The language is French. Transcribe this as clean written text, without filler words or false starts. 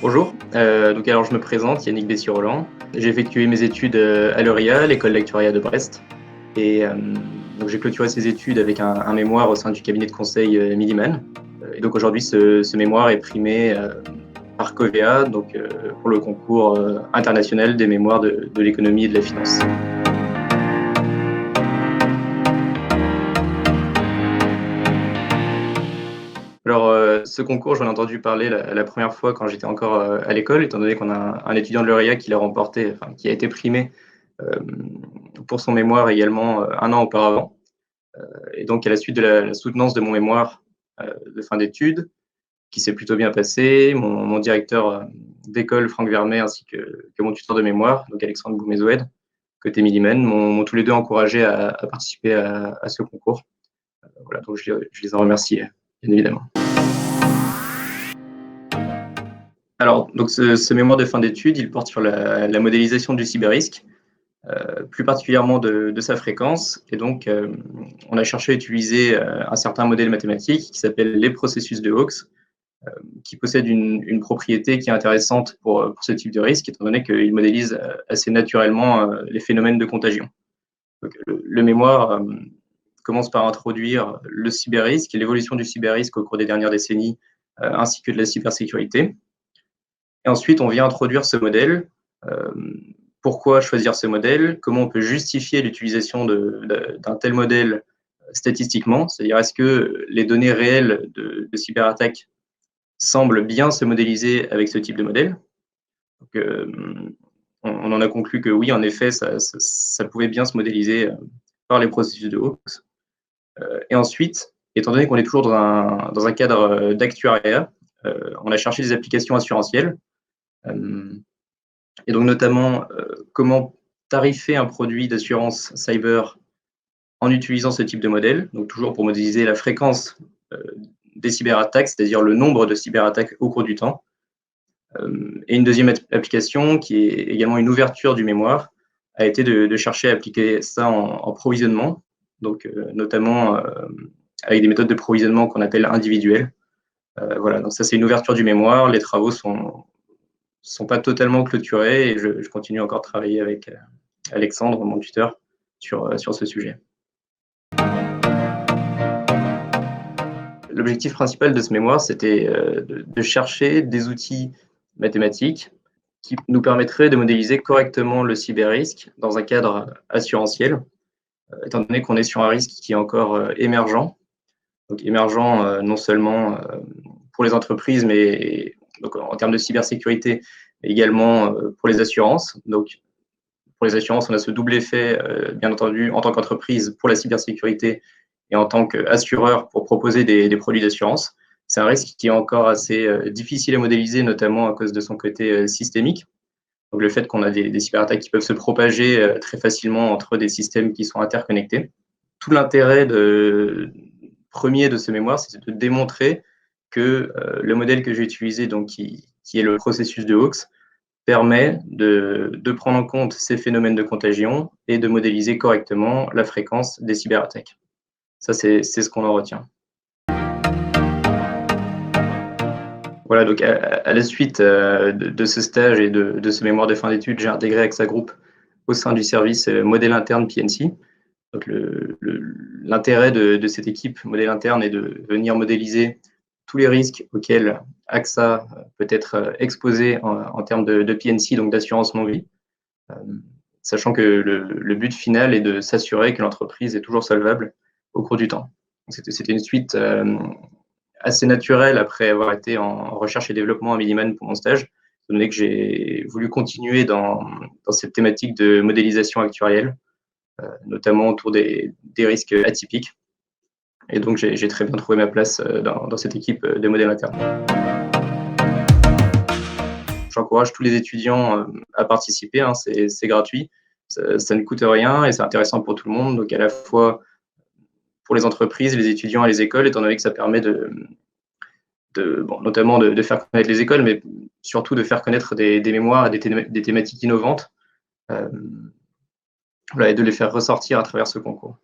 Bonjour, donc alors je me présente, Yannick Bessier-Roland. J'ai effectué mes études à l'EURIA, l'école d'actuariat de Brest. Et donc j'ai clôturé ces études avec un mémoire au sein du cabinet de conseil Milliman. Et donc aujourd'hui, ce mémoire est primé par Covea, donc pour le concours international des mémoires de l'économie et de la finance. Alors, ce concours, j'en ai entendu parler la première fois quand j'étais encore à l'école, étant donné qu'on a un étudiant de l'EURIA qui l'a remporté, enfin, qui a été primé euh, pour son mémoire également un an auparavant. Et donc, à la suite de la soutenance de mon mémoire de fin d'études, qui s'est plutôt bien passé, mon directeur d'école, Franck Vermet, ainsi que mon tuteur de mémoire, donc Alexandre Boumezoued, côté Milliman, m'ont tous les deux encouragé à participer à ce concours. Voilà, donc je les en remercie, bien évidemment. Alors, donc ce mémoire de fin d'études, il porte sur la modélisation du cyberrisque, plus particulièrement de sa fréquence. Et donc, on a cherché à utiliser un certain modèle mathématique qui s'appelle les processus de Hawkes, qui possède une propriété qui est intéressante pour ce type de risque, étant donné qu'il modélise assez naturellement les phénomènes de contagion. Donc, le mémoire commence par introduire le cyberrisque et l'évolution du cyberrisque au cours des dernières décennies, ainsi que de la cybersécurité. Et ensuite, on vient introduire ce modèle. Pourquoi choisir ce modèle? Comment on peut justifier l'utilisation d'un tel modèle statistiquement? C'est-à-dire, est-ce que les données réelles de cyberattaque semblent bien se modéliser avec ce type de modèle? Donc, on en a conclu que oui, en effet, ça pouvait bien se modéliser par les processus de Hawkes. Et ensuite, étant donné qu'on est toujours dans un cadre d'actuariat, on a cherché des applications assurantielles. Et donc notamment, comment tarifer un produit d'assurance cyber en utilisant ce type de modèle, donc toujours pour modéliser la fréquence des cyberattaques, c'est-à-dire le nombre de cyberattaques au cours du temps. Et une deuxième application, qui est également une ouverture du mémoire, a été de chercher à appliquer ça en provisionnement, donc notamment avec des méthodes de provisionnement qu'on appelle individuelles. Voilà, donc ça c'est une ouverture du mémoire, les travaux sont pas totalement clôturés et je continue encore à travailler avec Alexandre, mon tuteur, sur ce sujet. L'objectif principal de ce mémoire, c'était de chercher des outils mathématiques qui nous permettraient de modéliser correctement le cyberrisque dans un cadre assurantiel, étant donné qu'on est sur un risque qui est encore émergent. Donc émergent non seulement pour les entreprises, mais donc, en termes de cybersécurité, mais également pour les assurances. Donc pour les assurances, on a ce double effet, bien entendu, en tant qu'entreprise pour la cybersécurité et en tant qu'assureur pour proposer des produits d'assurance. C'est un risque qui est encore assez difficile à modéliser, notamment à cause de son côté systémique. Donc le fait qu'on a des cyberattaques qui peuvent se propager très facilement entre des systèmes qui sont interconnectés. Tout l'intérêt premier de ce mémoire, c'est de démontrer que le modèle que j'ai utilisé, donc qui est le processus de Hawkes, permet de prendre en compte ces phénomènes de contagion et de modéliser correctement la fréquence des cyberattaques. Ça, c'est ce qu'on en retient. Voilà, donc à la suite de ce stage et de ce mémoire de fin d'études, j'ai intégré AXA Group au sein du service modèle interne PNC. Donc l'intérêt de cette équipe modèle interne est de venir modéliser tous les risques auxquels AXA peut être exposé en termes de PNC, donc d'assurance non-vie, sachant que le but final est de s'assurer que l'entreprise est toujours solvable au cours du temps. C'était une suite assez naturelle après avoir été en recherche et développement à Milliman pour mon stage, étant donné que j'ai voulu continuer dans cette thématique de modélisation actuarielle, notamment autour des risques atypiques. Et donc, j'ai très bien trouvé ma place dans cette équipe de modèle interne. J'encourage tous les étudiants à participer, hein, c'est gratuit, ça ne coûte rien et c'est intéressant pour tout le monde, donc à la fois pour les entreprises, les étudiants et les écoles, étant donné que ça permet notamment de faire connaître les écoles, mais surtout de faire connaître des mémoires et des thématiques innovantes, voilà, et de les faire ressortir à travers ce concours.